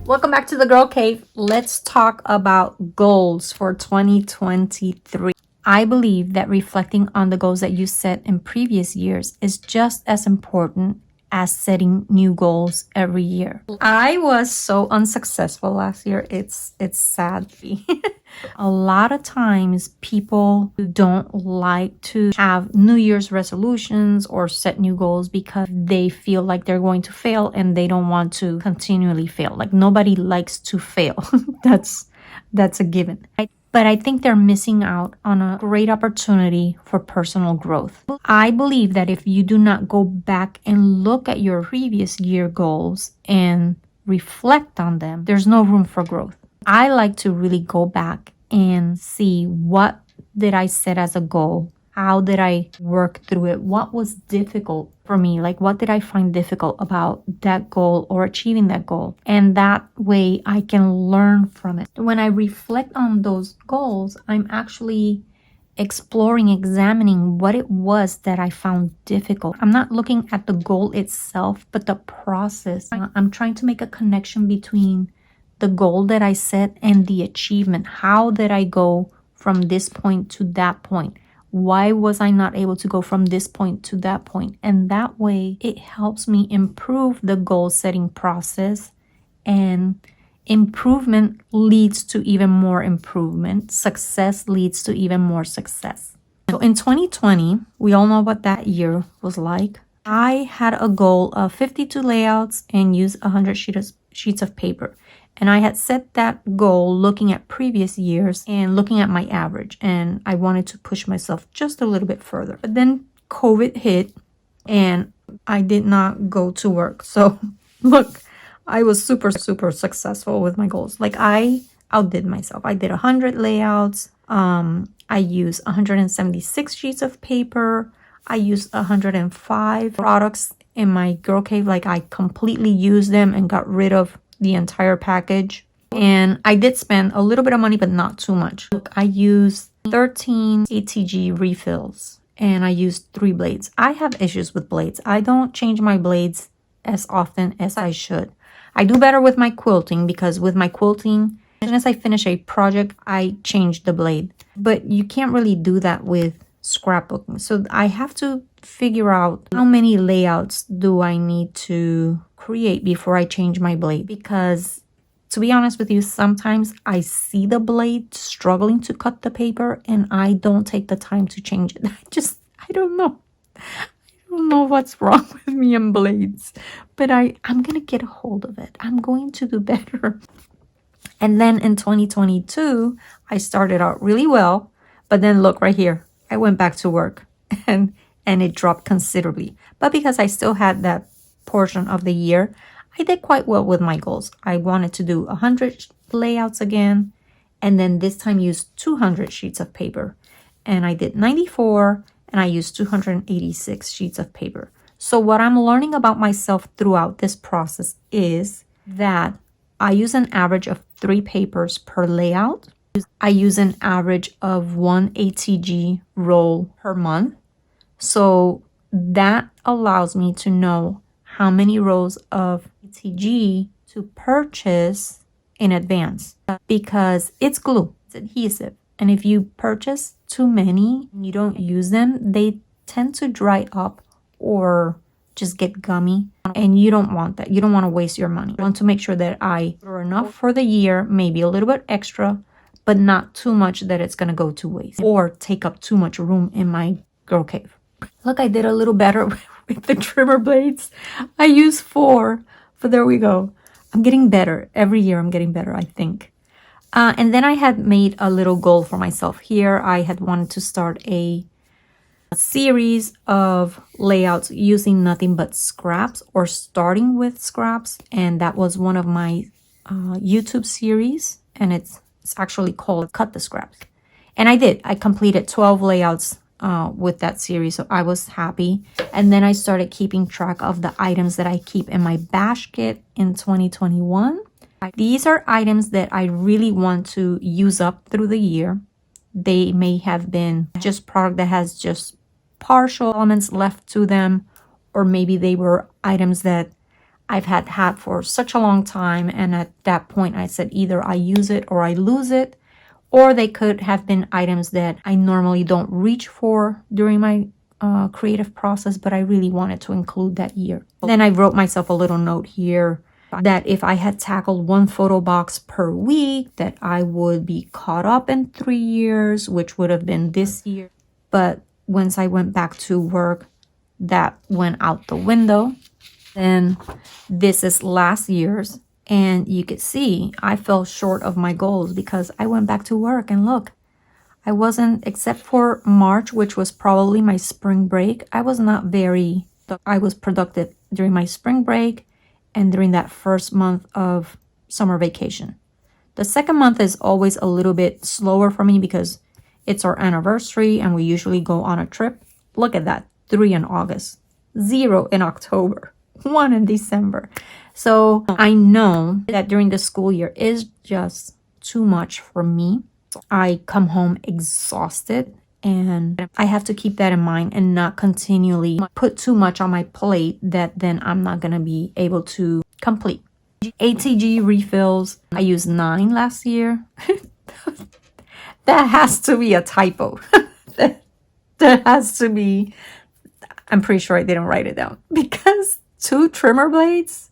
Welcome back to the Girl Cave. Let's talk about goals for 2023. I believe that reflecting on the goals that you set in previous years is just as important as setting new goals every year. I was so unsuccessful last year. It's sad. A lot of times people don't like to have New Year's resolutions or set new goals because they feel like they're going to fail and they don't want to continually fail. Like nobody likes to fail. That's a given. But I think they're missing out on a great opportunity for personal growth. I believe that if you do not go back and look at your previous year goals and reflect on them, there's no room for growth. I like to really go back and see what did I set as a goal? How did I work through it? What was difficult for me? Like, what did I find difficult about that goal or achieving that goal? And that way I can learn from it. When I reflect on those goals, I'm actually exploring, examining what it was that I found difficult. I'm not looking at the goal itself, but the process. I'm trying to make a connection between the goal that I set and the achievement. How did I go from this point to that point? Why was I not able to go from this point to that point? And that way it helps me improve the goal setting process, and improvement leads to even more improvement. Success leads to even more success. So in 2020, we all know what that year was like. I had a goal of 52 layouts and use 100 sheets of paper. And I had set that goal looking at previous years and looking at my average. And I wanted to push myself just a little bit further. But then COVID hit and I did not go to work. So look, I was super successful with my goals. Like I outdid myself. I did 100 layouts. I used 176 sheets of paper. I used 105 products in my Girl Cave. Like I completely used them and got rid of the entire package. And I did spend a little bit of money, but not too much. I used 13 ATG refills and I used 3 blades. I have issues with blades. I don't change my blades as often as I should. I do better with my quilting because with my quilting, as soon as I finish a project, I change the blade. But you can't really do that with scrapbooking. So I have to figure out how many layouts do I need to create before I change my blade, because to be honest with you, sometimes I see the blade struggling to cut the paper and I don't take the time to change it. I don't know. I don't know what's wrong with me and blades, but I'm gonna get a hold of it. I'm going to do better. And then in 2022, I started out really well, but then look right here, I went back to work and it dropped considerably. But because I still had that portion of the year, I did quite well with my goals. I wanted to do 100 layouts again, and then this time use 200 sheets of paper. And I did 94, and I used 286 sheets of paper. So what I'm learning about myself throughout this process is that I use an average of 3 papers per layout. I use an average of 1 ATG roll per month. So that allows me to know how many rolls of ATG to purchase in advance, because it's glue, it's adhesive. And if you purchase too many and you don't use them, they tend to dry up or just get gummy. And you don't want that. You don't want to waste your money. I want to make sure that I order enough for the year, maybe a little bit extra, but not too much that it's going to go to waste or take up too much room in my Girl Cave. Look, I did a little better with the trimmer blades. I used 4, but there we go. I'm getting better. Every year I'm getting better, I think. And then I had made a little goal for myself here. I had wanted to start a series of layouts using nothing but scraps, or starting with scraps. And that was one of my YouTube series. And it's actually called Cut the Scraps. And I did. I completed 12 layouts with that series, so I was happy. And then I started keeping track of the items that I keep in my bash kit in 2021. These are items that I really want to use up through the year. They may have been just product that has just partial elements left to them, or maybe they were items that I've had for such a long time. And at that point, I said either I use it or I lose it, or they could have been items that I normally don't reach for during my creative process, but I really wanted to include that year. Then I wrote myself a little note here that if I had tackled one photo box per week, that I would be caught up in 3 years, which would have been this year. But once I went back to work, that went out the window. Then this is last year's, and you could see I fell short of my goals because I went back to work, and look, I wasn't, except for March, which was probably my spring break. I was productive during my spring break and during that first month of summer vacation. The second month is always a little bit slower for me because it's our anniversary and we usually go on a trip. Look at that, 3 in August, 0 in October, 1 in December. So I know that during the school year is just too much for me. I come home exhausted, and I have to keep that in mind and not continually put too much on my plate that then I'm not going to be able to complete. ATG refills, I used 9 last year. That has to be a typo. That has to be, I'm pretty sure I didn't write it down, because 2 trimmer blades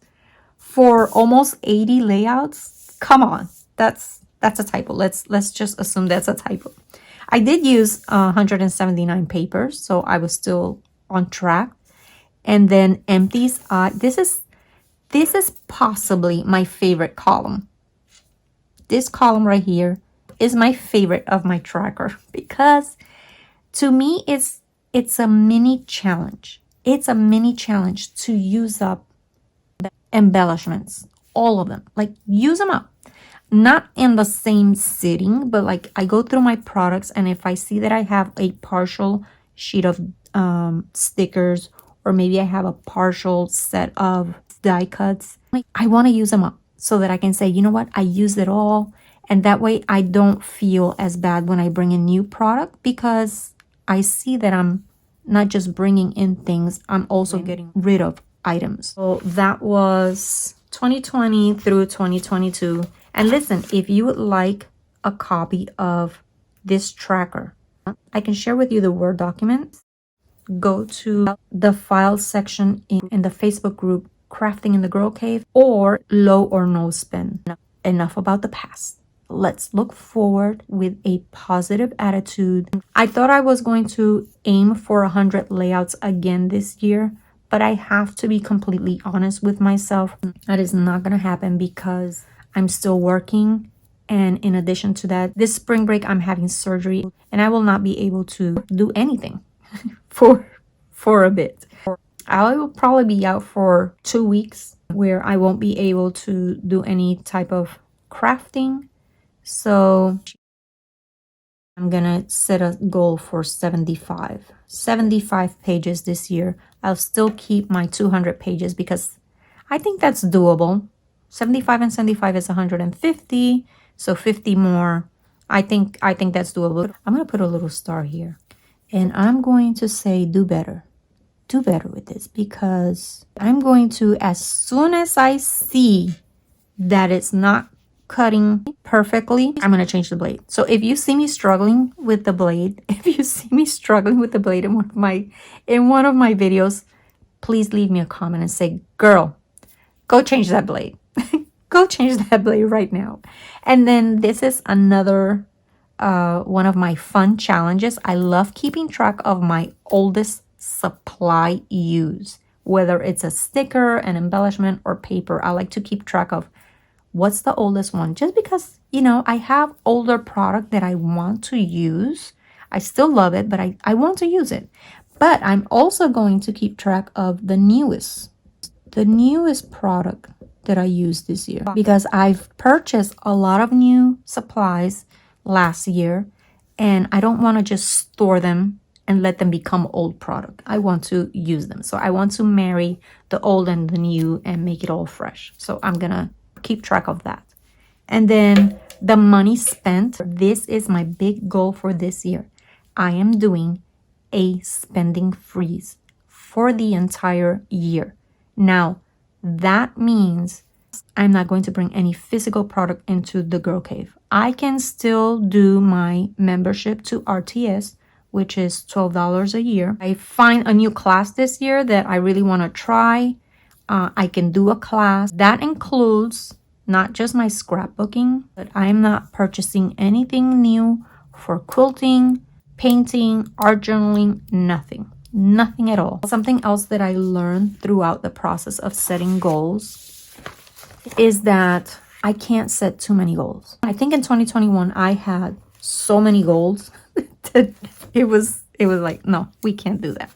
for almost 80 layouts. Come on, that's a typo. Let's just assume that's a typo. I did use 179 papers, so I was still on track. And then empties. This is possibly my favorite column. This column right here is my favorite of my tracker because to me it's a mini challenge. It's a mini challenge to use up embellishments, all of them. Like, use them up. Not in the same sitting, but like I go through my products, and if I see that I have a partial sheet of stickers, or maybe I have a partial set of die cuts, like, I want to use them up so that I can say, you know what, I used it all. And that way I don't feel as bad when I bring a new product, because I see that I'm not just bringing in things, I'm also getting rid of items. So that was 2020 through 2022. And listen, if you would like a copy of this tracker, I can share with you the Word document. Go to the file section in the Facebook group, Crafting in the Girl Cave, or Low or No Spin. Enough about the past. Let's look forward with a positive attitude. I thought I was going to aim for 100 layouts again this year, but I have to be completely honest with myself. That is not going to happen because I'm still working, and in addition to that, this spring break I'm having surgery, and I will not be able to do anything for a bit. I will probably be out for 2 weeks where I won't be able to do any type of crafting. So I'm gonna set a goal for 75 pages this year. I'll still keep my 200 pages because I think that's doable. 75 and 75 is 150, so 50 more. I think that's doable. I'm gonna put a little star here, and I'm going to say do better with this, because I'm going to, as soon as I see that it's not cutting perfectly, I'm gonna change the blade. So if you see me struggling with the blade, in one of my videos, please leave me a comment and say, girl, go change that blade. Go change that blade right now. And then this is another one of my fun challenges. I love keeping track of my oldest supply use, whether it's a sticker, an embellishment, or paper. I like to keep track of what's the oldest one, just because, you know, I have older product that I want to use. I still love it, but I want to use it. But I'm also going to keep track of the newest product that I used this year, because I've purchased a lot of new supplies last year, and I don't want to just store them and let them become old product. I want to use them. So I want to marry the old and the new and make it all fresh. So I'm gonna keep track of that. And then the money spent. This is my big goal for this year. I am doing a spending freeze for the entire year. Now, That means I'm not going to bring any physical product into the Girl Cave. I can still do my membership to RTS, which is $12 a year. I find a new class this year that I really want to try. I can do a class. That includes not just my scrapbooking, but I'm not purchasing anything new for quilting, painting, art journaling, nothing. Nothing at all. Something else that I learned throughout the process of setting goals is that I can't set too many goals. I think in 2021, I had so many goals that it was like, no, we can't do that.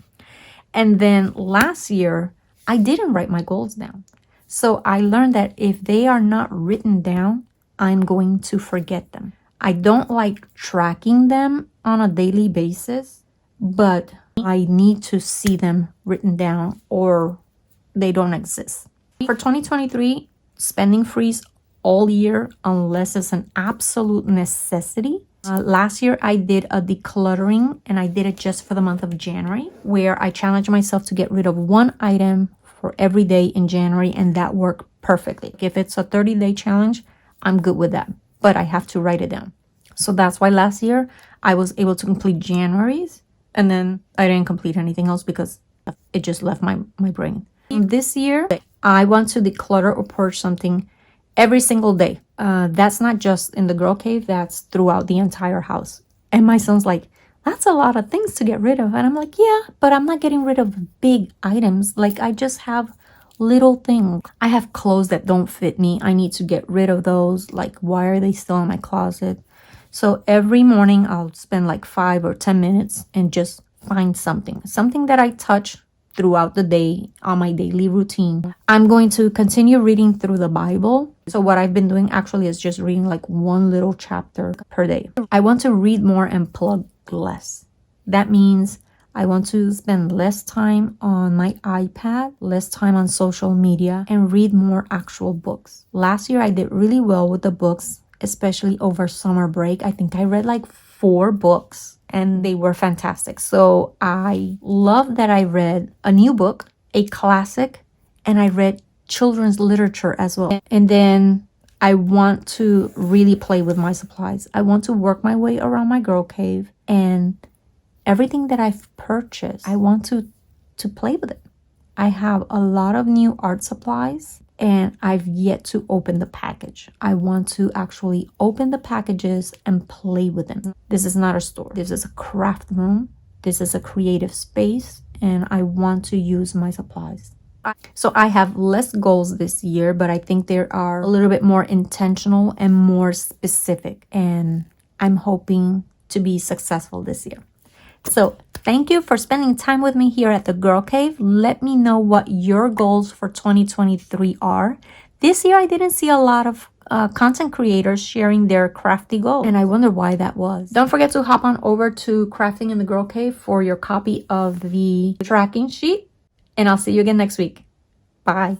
And then last year, I didn't write my goals down. So I learned that if they are not written down, I'm going to forget them. I don't like tracking them on a daily basis, but I need to see them written down or they don't exist. For 2023, spending freeze all year unless it's an absolute necessity. Last year, I did a decluttering and I did it just for the month of January, where I challenged myself to get rid of one item for every day in January, and that worked perfectly. If it's a 30-day challenge, I'm good with that, but I have to write it down. So that's why last year I was able to complete January's, and then I didn't complete anything else because it just left my brain. This year, I want to declutter or purge something every single day. That's not just in the Girl Cave, that's throughout the entire house. And my son's like, that's a lot of things to get rid of. And I'm like, yeah, but I'm not getting rid of big items. Like, I just have little things. I have clothes that don't fit me. I need to get rid of those. Like, why are they still in my closet? So every morning I'll spend like 5 or 10 minutes and just find something that I touch throughout the day on my daily routine. I'm going to continue reading through the Bible. So what I've been doing actually is just reading like one little chapter per day. I want to read more and plug less. That means I want to spend less time on my iPad, less time on social media, and read more actual books. Last year I did really well with the books, especially over summer break. I think I read like 4 books and they were fantastic. So I love that I read a new book, a classic, and I read children's literature as well. And then I want to really play with my supplies. I want to work my way around my Girl Cave, and everything that I've purchased, I want to play with it. I have a lot of new art supplies and I've yet to open the package. I want to actually open the packages and play with them. This is not a store. This is a craft room. This is a creative space, and I want to use my supplies. So I have less goals this year, but I think they are a little bit more intentional and more specific, and I'm hoping to be successful this year. So thank you for spending time with me here at the Girl Cave. Let me know what your goals for 2023 are. This year, I didn't see a lot of content creators sharing their crafty goals, and I wonder why that was. Don't forget to hop on over to Crafting in the Girl Cave for your copy of the tracking sheet, and I'll see you again next week. Bye.